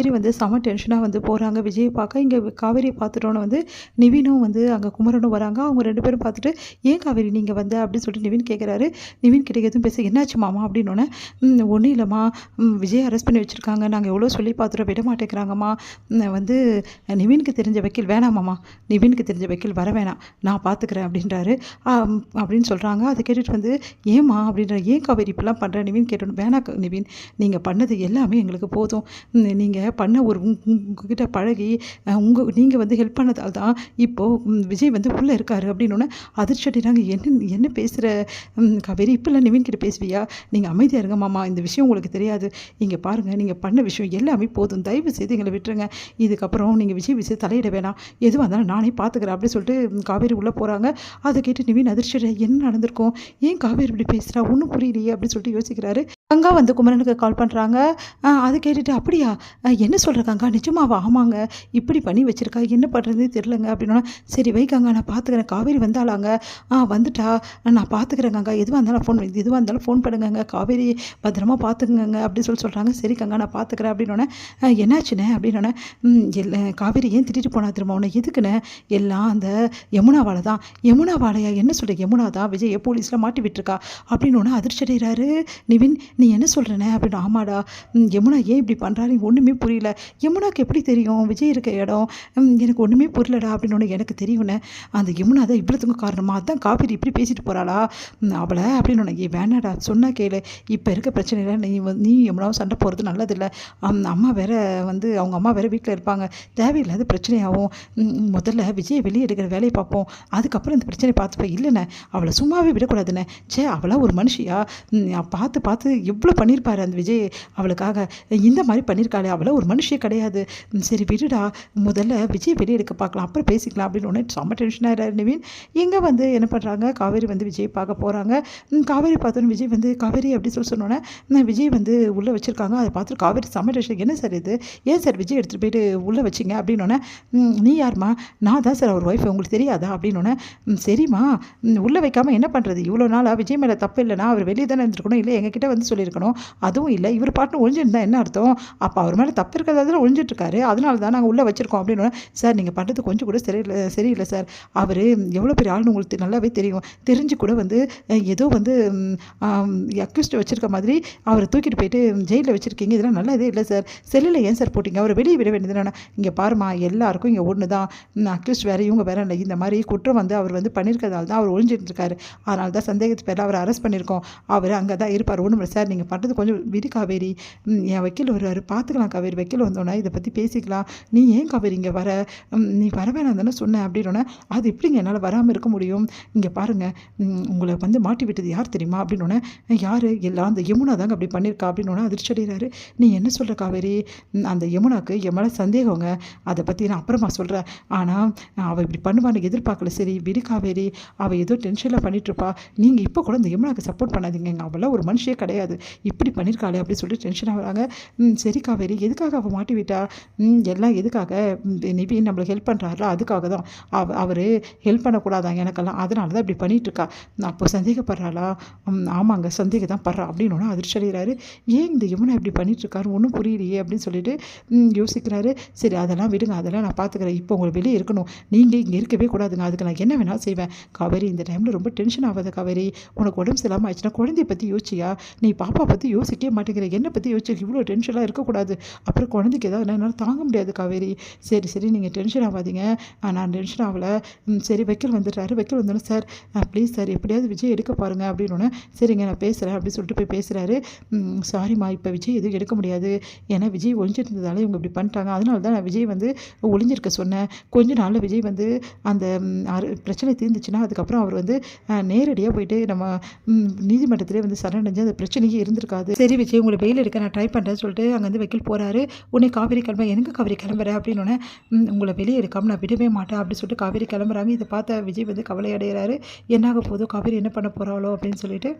காவேரி வந்து செம டென்ஷனாக வந்து போகிறாங்க விஜயை பார்க்க. இங்கே காவேரியை பார்த்துட்டோன்னே வந்து நிவினும் வந்து அங்கே குமரனும் வராங்க. அவங்க 2 பேரும் பார்த்துட்டு, "ஏன் காவேரி நீங்கள் வந்த?" அப்படின்னு சொல்லிட்டு நிவின் கேட்குறாரு. நிவின் கிட்ட எதுவும் பேச, "என்னாச்சு மாமா?" அப்படின்னோன்னே, ஒன்றும் இல்லைம்மா, விஜயை அரெஸ்ட் பண்ணி வச்சுருக்காங்க. நாங்கள் எவ்வளோ சொல்லி பார்த்துட்டோம், விட மாட்டேங்கிறாங்கம்மா. வந்து நிவினுக்கு தெரிஞ்ச வக்கீல் வேணாமாம்மா, நிவினுக்கு தெரிஞ்ச வக்கீல் வர வேணாம், நான் பார்த்துக்கிறேன் அப்படின்றாரு. அப்படின்னு சொல்கிறாங்க. அதை கேட்டுட்டு வந்து, "ஏம்மா?" அப்படின்ற, "ஏன் காவேரி இப்படிலாம் பண்ணுற?" நிவின் கேட்டோன்னு, "வேணாம் நிவின், நீங்கள் பண்ணது எல்லாமே எங்களுக்கு போதும். நீங்கள் பண்ண ஒரு உங்ககிட்ட பழகி நீங்கள் வந்து ஹெல்ப் பண்ணதால் தான் இப்போது விஜய் வந்து உள்ளே இருக்காரு." அப்படின்னோடனே அதிர்ச்சி அடைகிறாங்க. என்ன பேசுகிற காவேரி, இப்போல்லாம் நிவின் கிட்ட பேசுவியா? நீங்கள் அமைதியாக இருங்க மாமா, இந்த விஷயம் உங்களுக்கு தெரியாது. இங்கே பாருங்கள், நீங்கள் பண்ண விஷயம் எல்லாமே போதும், தயவு செய்து எங்களை விட்டுருங்க. இதுக்கப்புறம் நீங்கள் விஜய் விஷயம் தலையிட வேணாம், எதுவாக இருந்தாலும் நானே பார்த்துக்கிறேன் அப்படின்னு சொல்லிட்டு காவேரி உள்ளே போகிறாங்க. அதை கேட்டு நிவின் அதிர்ச்சி என்ன நடந்திருக்கும், ஏன் காவேரி இப்படி பேசுகிறா, ஒன்றும் புரியலையே அப்படின்னு சொல்லிட்டு யோசிக்கிறாரு. கங்கா வந்து குமரனுக்கு கால் பண்ணுறாங்க. அதை கேட்டுட்டு, "அப்படியா, என்ன சொல்கிற கங்கா, நிஜமாவா?" "ஆமாங்க, இப்படி பண்ணி வச்சுருக்கா, என்ன பண்ணுறதுன்னு தெரிலங்க." அப்படின்னா, "சரி வை கங்கா, நான் பார்த்துக்கிறேன்." காவேரி வந்தாளாங்க. வந்துட்டா, நான் பார்த்துக்கிறேன் கங்கா, எதுவாக இருந்தாலும் ஃபோன் பண்ணுங்கங்க, காவேரி பத்திரமா பார்த்துக்குங்க அப்படின்னு சொல்கிறாங்க. "சரி கங்கா, நான் பார்த்துக்கிறேன்." அப்படின்னோடனே, "என்னாச்சுண்ணே?" அப்படின்னோடனே, காவேரி ஏன் திட்டிட்டு போனா திரும்ப உன்னை, எதுக்குண்ணே?" "எல்லாம் அந்த யமுனாவால் தான்." "யமுனாவாலையா? என்ன சொல்கிற? யமுனா தான் விஜயை போலீஸில் மாட்டி விட்டுருக்கா." அப்படின்னோடனே அதிர்ச்சி அடைகிறாரு நிவின். "நீ என்ன சொல்கிறேனே?" அப்படின்னு. "ஆமாடா, யமுனா ஏன் இப்படி பண்ணுறாரு ஒன்றுமே புரியல. யமுனாக்கு எப்படி தெரியும் விஜய் இருக்க இடம்? எனக்கு ஒன்றுமே புரியலடா." அப்படின்னோடனே, "எனக்கு தெரியும்ண்ணே, அந்த யமுனா தான் இவ்வளோத்துக்கும் காரணமா, அதான் காவேரி இப்படி பேசிட்டு போகிறாளா அவளை." அப்படின்னோடனே, "ஏ வேணாடா, சொன்னா கேளு, இப்போ இருக்க பிரச்சனையில் நீ யமுனாவும் சண்டை போகிறது நல்லதில்லை. அம்மா வேற வந்து அவங்க அம்மா வேற வீட்டில் இருப்பாங்க, தேவையில்லாத பிரச்சனையாகும். முதல்ல விஜயை வெளியே எடுக்கிற வேலையை பார்ப்போம், அதுக்கப்புறம் இந்த பிரச்சனையை பார்த்துப்பேன்." "இல்லைண்ணே, அவளை சும்மாவே விடக்கூடாதுண்ணே. அவளா ஒரு மனுஷியா? பார்த்து பார்த்து எவ்வளோ பண்ணியிருப்பாரு அந்த விஜய் அவளுக்காக, இந்த மாதிரி பண்ணியிருக்காளே, அவளை ஒரு மனுஷியே கிடையாது. சரி விடுடா, முதல்ல விஜய் வெளியே எடுக்க பார்க்கலாம், அப்புறம் பேசிக்கலாம்." அப்படின்னு ஒன்று செம்ம டென்ஷனாக நிவின். இங்கே வந்து என்ன பண்ணுறாங்க, காவேரி வந்து விஜய் பார்க்க போகிறாங்க. காவேரி பார்த்தோன்னு விஜய் வந்து, "காவேரி" அப்படி சொன்னோன்னே, விஜய் வந்து உள்ளே வச்சுருக்காங்க. அதை பார்த்துட்டு காவேரி செம்ம டென்ஷன். "என்ன சார் இது, ஏன் சார் விஜய் எடுத்துகிட்டு போயிட்டு உள்ளே வச்சிங்க?" அப்படின்னோடனே, "நீ யாருமா?" "நான் தான் சார் அவர் ஒய்ஃப், உங்களுக்கு தெரியாதா?" அப்படின்னோடனே, "சரிம்மா, உள்ளே வைக்காமல் என்ன பண்ணுறது, இவ்வளோ நாளாக விஜய் மேலே தப்பு இல்லைனா அவர் வெளியே தானே இருந்திருக்கணும், இல்லை எங்ககிட்ட வந்து சொல்லியிருக்கணும். அதுவும் இல்லை, இவர் பாட்டு ஒழிஞ்சிருந்தா என்ன அர்த்தம்? அப்போ அவர் மேலே தப்பு இருக்கிறதால ஒழிஞ்சிட்ருக்காரு, அதனால தான் நாங்கள் உள்ளே வச்சுருக்கோம்." அப்படின்னு. "சார், நீங்கள் பண்ணுறது கொஞ்சம் கூட சரியில்லை சார். அவர் எவ்வளோ பெரிய ஆள்னு உங்களுக்கு நல்லாவே தெரியும். தெரிஞ்சு கூட வந்து ஏதோ வந்து அக்யூஸ்டு வச்சுருக்க மாதிரி அவரை தூக்கிட்டு போயிட்டு ஜெயிலில் வச்சுருக்கீங்க, இதெல்லாம் நல்லதே இல்லை சார். செல்லில் ஏன் சார் போட்டிங்க, அவரை வெளியே விட வேண்டியதுதானே?" "இங்கே பாருமா, எல்லாருக்கும் இங்கே ஒன்று தான், அக்யூஸ்ட் வேறு இவங்க வேறு இல்லை. இந்த மாதிரி குற்றம் வந்து அவர் வந்து பண்ணியிருக்கிறதால தான் அவர் ஒழிஞ்சிட்ருக்காரு, அதனால தான் சந்தேகத்து பேரில் அவரை அரெஸ்ட் பண்ணியிருக்கோம். அவர் அங்கே தான் இருப்பார், ஒன்றும் இல்லை சார். நீங்கள் பண்ணுறது கொஞ்சம் விடு காவேரி, என் வக்கீல் வருவார், பார்த்துக்கலாம் காவேரி, வக்கீல் வந்தோன்னே இதை பற்றி பேசிக்கலாம். நீ ஏன் காவேரி இங்கே வர, நீ வர வேணாம் தானே சொன்னேன்." அப்படின்னோடனே, "அது எப்படிங்க என்னால் வராமல் இருக்க முடியும்? இங்கே பாருங்கள், உங்களை வந்து மாட்டி விட்டது யார் தெரியுமா?" அப்படின்னோடனே, "யார்?" "எல்லாம் அந்த யமுனா தாங்க அப்படி பண்ணியிருக்கா." அப்படின்னோடனே அதிர்ச்சி அடைகிறாரு. "நீ என்ன சொல்கிற காவேரி? அந்த யமுனாவுக்கு என் மேலே சந்தேகங்க, அதை பற்றி நான் அப்புறமா சொல்கிறேன். ஆனால் அவள் இப்படி பண்ணுவான்னு எதிர்பார்க்கல. சரி விடு காவேரி, அவள் ஏதோ டென்ஷனில் பண்ணிகிட்ருப்பா. நீங்கள் இப்போ கூட இந்த யமுனாவுக்கு சப்போர்ட் பண்ணாதீங்க, அவளாம் ஒரு மனுஷியே கிடையாது, இப்படி பண்ணியிருக்காளே." அப்படின்னு சொல்லிட்டு டென்ஷனாக வராங்க. "சரி காவேரி, எதுக்காக அவள் மாட்டி விட்டா? எல்லாம் எதுக்காக? நிவின் நம்மளுக்கு ஹெல்ப் பண்ணுறாருல, அதுக்காக தான். அவர் ஹெல்ப் பண்ணக்கூடாதான் எனக்கெல்லாம், அதனால தான் இப்படி பண்ணிகிட்ருக்கா. அப்போ சந்தேகப்படுறாளா?" "ஆமாங்க, சந்தேகம் தான் படுறா." அப்படின்னோடனே அதிர்ச்சி அடைகிறாரு. "ஏன் இந்த யமுனா இப்படி பண்ணிகிட்ருக்காரு ஒன்றும் புரியலையே." அப்படின்னு சொல்லிட்டு யோசிக்கிறாரு. "சரி அதெல்லாம் விடுங்க, அதெல்லாம் நான் பார்த்துக்கிறேன். இப்போ உங்களை வெளியே இருக்கணும், நீங்கள் இங்கே இருக்கவே கூடாதுங்க, அதுக்கு நான் என்ன வேணாலும் செய்வேன்." "காவேரி, இந்த டைமில் ரொம்ப டென்ஷன் ஆகாத காவேரி, உனக்கு உடம்பு சரியில்லாமல் ஆயிடுச்சுன்னா குழந்தைய பற்றி யோசிச்சியா? நீ பாப்பா பற்றி யோசிக்கவே மாட்டேங்கிற, என்னை பற்றி யோசிச்சு இவ்வளோ டென்ஷனாக இருக்கக்கூடாது, அப்புறம் குழந்தைக்கு ஏதாவது என்னால் தாங்க முடியாது காவேரி." "சரி நீங்கள் டென்ஷன் ஆகாதீங்க, நான் டென்ஷன் ஆகலை. சரி வக்கீல் வந்துடுறாரு, வக்கீல் வந்தோன்னே, சார் ப்ளீஸ் சார், எப்படியாவது விஜய் எடுக்க பாருங்கள்." அப்படின்னோடனே, "சரிங்க நான் பேசுகிறேன்." அப்படின்னு சொல்லிட்டு போய் பேசுகிறாரு. "சாரிம்மா, இப்போ விஜய் எதுவும் எடுக்க முடியாது, ஏன்னா விஜய் ஒழிஞ்சிட்டு இருந்ததால இவங்க இப்படி பண்ணிட்டாங்க, அதனால தான் நான் விஜய் வந்து ஒழிஞ்சிருக்க சொன்னேன். கொஞ்ச நாளில் விஜய் வந்து அந்த பிரச்சனை தீர்ந்துச்சுன்னா அதுக்கப்புறம் அவர் வந்து நேரடியாக போயிட்டு நம்ம நீதிமன்றத்திலே வந்து சரணடைஞ்சு அந்த பிரச்சனையே இருந்திருக்காது. சரி விஜய், உங்களை வெயில் எடுக்க நான் ட்ரை பண்ணுறேன்னு சொல்லிட்டு அங்கேருந்து வக்கீல் போகிறாரு. உடனே காவேரி கிளம்ப, "எனக்கு காவேரி கிளம்புற?" அப்படின்னோடனே, "உங்களை வெளியே எடுக்காமல் நான் விடவே மாட்டேன்." அப்படின்னு சொல்லிட்டு காவேரி கிளம்புறாங்க. இதை பார்த்த விஜய் வந்து கவலை அடைகிறாரு. என்னாக போதோ, காவேரி என்ன பண்ண போகிறாளோ அப்படின்னு சொல்லிட்டு.